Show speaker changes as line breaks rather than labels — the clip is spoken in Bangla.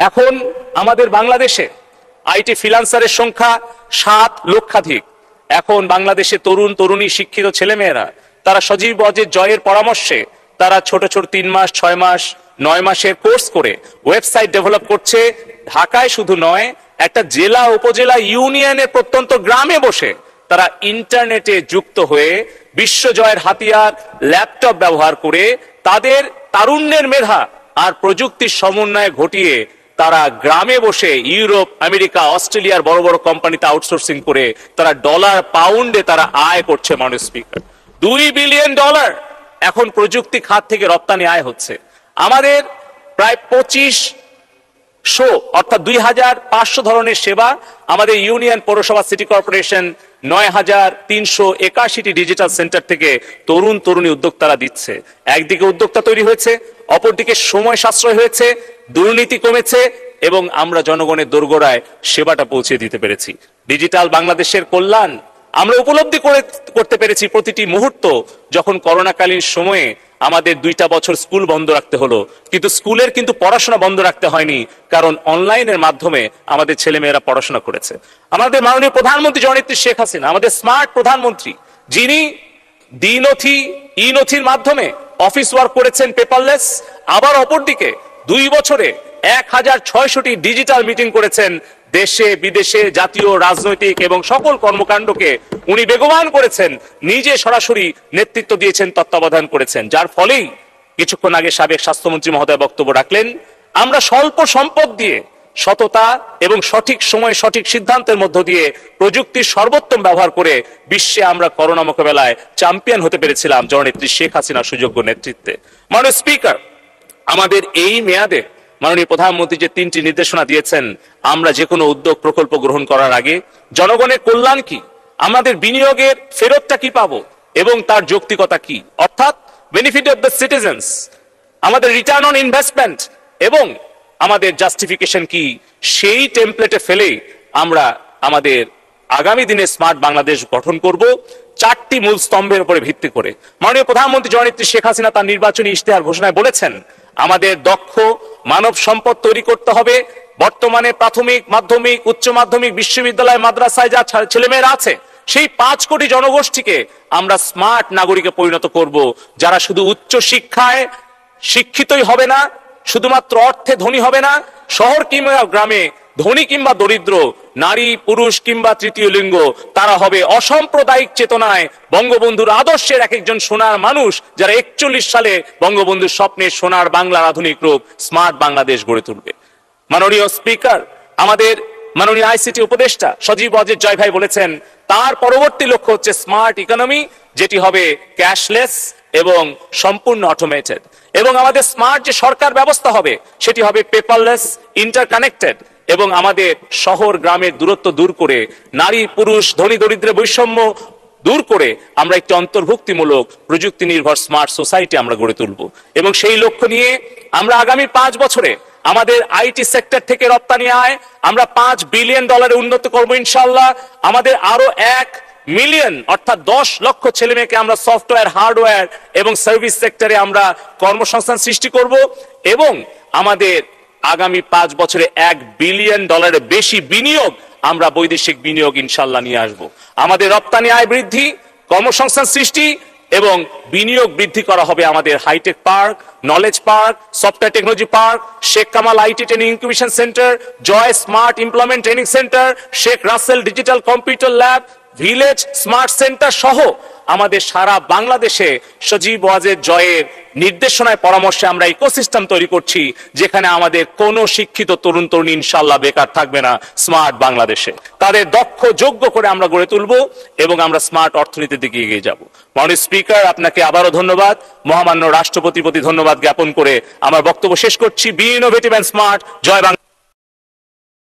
এখন আমাদের বাংলাদেশে আইটি ফ্রিল্যান্সারের সংখ্যা 7 লক্ষাধিক। এখন বাংলাদেশে তরুণ তরুণী শিক্ষিত ছেলেমেয়েরা তারা সজীব ওয়াজেদ জয়ের পরামর্শে তারা ছোট ছোট 3 মাস 6 মাস 9 মাসের কোর্স করে ওয়েবসাইট ডেভেলপ করছে। ঢাকায় শুধু নয়, একটা জেলা উপজেলা ইউনিয়নের প্রত্যন্ত গ্রামে বসে তারা ইন্টারনেটে যুক্ত হয়ে বিশ্বজয়ের হাতিয়ার ল্যাপটপ ব্যবহার করে তাদের তারুণ্যের মেধা আর প্রযুক্তির সমন্বয় ঘটিয়ে তারা গ্রামে বসে ইউরোপ আমেরিকা অস্ট্রেলিয়ার বড় বড় কোম্পানিতে আউটসোর্সিং করে তারা ডলার পাউন্ডে তারা আয় করছে। মাননীয় স্পিকার, $2 বিলিয়ন এখন প্রযুক্তি খাত থেকে রপ্তানি আয় হচ্ছে। আমাদের প্রায় 2500 অর্থাৎ 2500 ধরনের সেবা আমাদের ইউনিয়ন পৌরসভা সিটি কর্পোরেশন 9381টি ডিজিটাল সেন্টার থেকে তরুণ তরুণী উদ্যোক্তারা দিচ্ছে। একদিকে উদ্যোক্তা তৈরি হয়েছে, অপরদিকে সময় সাশ্রয় হয়েছে, দুর্নীতি কমেছে এবং আমরা জনগণের দোরগোড়ায় সেবাটা পৌঁছে দিতে পেরেছি। ডিজিটাল বাংলাদেশের কল্যাণ আমরা উপলব্ধি করতে পেরেছি প্রতিটি মুহূর্ত। যখন করোনাকালীন সময়ে আমাদের 2টা বছর স্কুল বন্ধ রাখতে হলো, কিন্তু স্কুলের কিন্তু পড়াশোনা বন্ধ রাখতে হয়নি, কারণ অনলাইনের মাধ্যমে আমাদের ছেলেমেয়েরা পড়াশোনা করেছে। আমাদের মাননীয় প্রধানমন্ত্রী জননেত্রী শেখ হাসিনা, আমাদের স্মার্ট প্রধানমন্ত্রী, যিনি দ্বিনথি ই নথির মাধ্যমে অফিস ওয়ার্ক করেছেন পেপারলেস, আবার অপরদিকে 2 বছরে 1600টি ডিজিটাল মিটিং করেছেন। দেশে বিদেশে জাতীয় রাজনৈতিক এবং সকল কর্মকাণ্ডকে উনি বেগবান করেছেন, নিজে সরাসরি নেতৃত্ব দিয়েছেন, তত্ত্বাবধান করেছেন, যার ফলেই কিছুক্ষণ আগে সাবেক স্বাস্থ্যমন্ত্রী মহোদয় বক্তব্য রাখলেন, আমরা স্বল্প সম্পদ দিয়ে সততা এবং সঠিক সময় সঠিক সিদ্ধান্তের মধ্য দিয়ে প্রযুক্তির সর্বোত্তম ব্যবহার করে বিশ্বে আমরা করোনা মোকাবেলায় চ্যাম্পিয়ন হতে পেরেছিলাম জননেত্রী শেখ হাসিনার সুযোগ্য নেতৃত্বে। মাননীয় স্পিকার, আমাদের এই মেয়াদে মাননীয় প্রধানমন্ত্রী যে 3টি নির্দেশনা দিয়েছেন, আমরা যে কোনো উদ্যোগ প্রকল্প গ্রহণ করার আগে জনগণের কল্যাণ কি, আমাদের বিনিয়োগের ফেরতটা কি পাবো এবং তার যৌক্তিকতা কি, অর্থাৎ বেনিফিট অফ দ্য সিটিজেন্স, আমাদের রিটার্ন অন ইনভেস্টমেন্ট এবং আমাদের জাস্টিফিকেশন কি, সেই টেমপ্লেটে ফেলে আমরা আমাদের আগামী দিনে স্মার্ট বাংলাদেশ গঠন করব 4টি মূল স্তম্ভের উপরে ভিত্তি করে। মাননীয় প্রধানমন্ত্রী জননেত্রী শেখ হাসিনা তার নির্বাচনী ইশতেহার ঘোষণায় বলেছেন, আমাদের দক্ষ মানব সম্পদ তৈরি করতে হবে। বর্তমানে প্রাথমিক মাধ্যমিক উচ্চ মাধ্যমিক বিশ্ববিদ্যালয় মাদ্রাসায় যা ছেলেমেয়েরা আছে, সেই 5 কোটি জনগোষ্ঠীকে আমরা স্মার্ট নাগরিকে পরিণত করব, যারা শুধু উচ্চ শিক্ষায় শিক্ষিতই হবে না, শুধুমাত্র অর্থে ধনী হবে না, শহর কিংবা গ্রামে ধনী কিংবা দরিদ্র, নারী পুরুষ কিংবা তৃতীয় লিঙ্গ, তারা হবে অসাম্প্রদায়িক চেতনায় বঙ্গবন্ধুর আদর্শের এক একজন সোনার মানুষ, যারা 41 সালে বঙ্গবন্ধুর স্বপ্নের সোনার বাংলার আধুনিক রূপ স্মার্ট বাংলাদেশ গড়ে তুলবে। মাননীয় স্পিকার, আমাদের মাননীয় আইসিটি উপদেষ্টা সজীব ওয়াজেদ জয় ভাই বলেছেন, তার পরবর্তী লক্ষ্য হচ্ছে স্মার্ট ইকোনমি, যেটি হবে ক্যাশলেস এবং সম্পূর্ণ অটোমেটেড, এবং আমাদের স্মার্ট যে সরকার ব্যবস্থা হবে সেটি হবে পেপারলেস, ইন্টারকানেক্টেড, এবং আমাদের শহর গ্রামের দূরত্ব দূর করে নারী পুরুষ ধনী দরিদ্রের বৈষম্য দূর করে আমরা একটি অন্তর্ভুক্তিমূলক প্রযুক্তি নির্ভর স্মার্ট সোসাইটি আমরা গড়ে তুলব। এবং সেই লক্ষ্য নিয়ে আমরা আগামী 5 বছরে আমাদের আইটি সেক্টর থেকে রপ্তানি আয় আমরা $5 বিলিয়ন উন্নত করবো ইনশাআল্লাহ। আমাদের আরো 1 মিলিয়ন অর্থাৎ 10 লক্ষ ছেলেমেয়েকে আমরা সফটওয়্যার হার্ডওয়্যার এবং সার্ভিস সেক্টরে আমরা কর্মসংস্থান সৃষ্টি করব, এবং আমাদের আগামী 5 বছরে $1 বিলিয়ন বেশি বিনিয়োগ আমরা বৈদেশিক বিনিয়োগ ইনশাআল্লাহ নিয়ে আসব। আমাদের রপ্তানি আয় বৃদ্ধি, কর্মসংস্থান সৃষ্টি এবং বিনিয়োগ বৃদ্ধি করা হবে আমাদের high tech park, knowledge park, software technology park, Sheikh Kamal IT training incubation centre, Joy smart employment training centre, Sheikh Russel digital computer lab, village smart centre সহ আমাদের সারা বাংলাদেশে সজীব ওয়াজেদ জয়ের নির্দেশনায় পরামর্শে আমরা ইকোসিস্টেম তৈরি করছি, যেখানে আমাদের কোনো শিক্ষিত তরুণ তরুণী ইনশাআল্লাহ বেকার থাকবে না। স্মার্ট বাংলাদেশে তাদের দক্ষ যোগ্য করে আমরা গড়ে তুলব এবং আমরা স্মার্ট অর্থনীতির দিকে এগিয়ে যাব। মাননীয় স্পিকার, আপনাকে আবারও ধন্যবাদ, মহামান্য রাষ্ট্রপতির প্রতি ধন্যবাদ জ্ঞাপন করে আমার বক্তব্য শেষ করছি। Be innovative and smart. জয় বাংলা।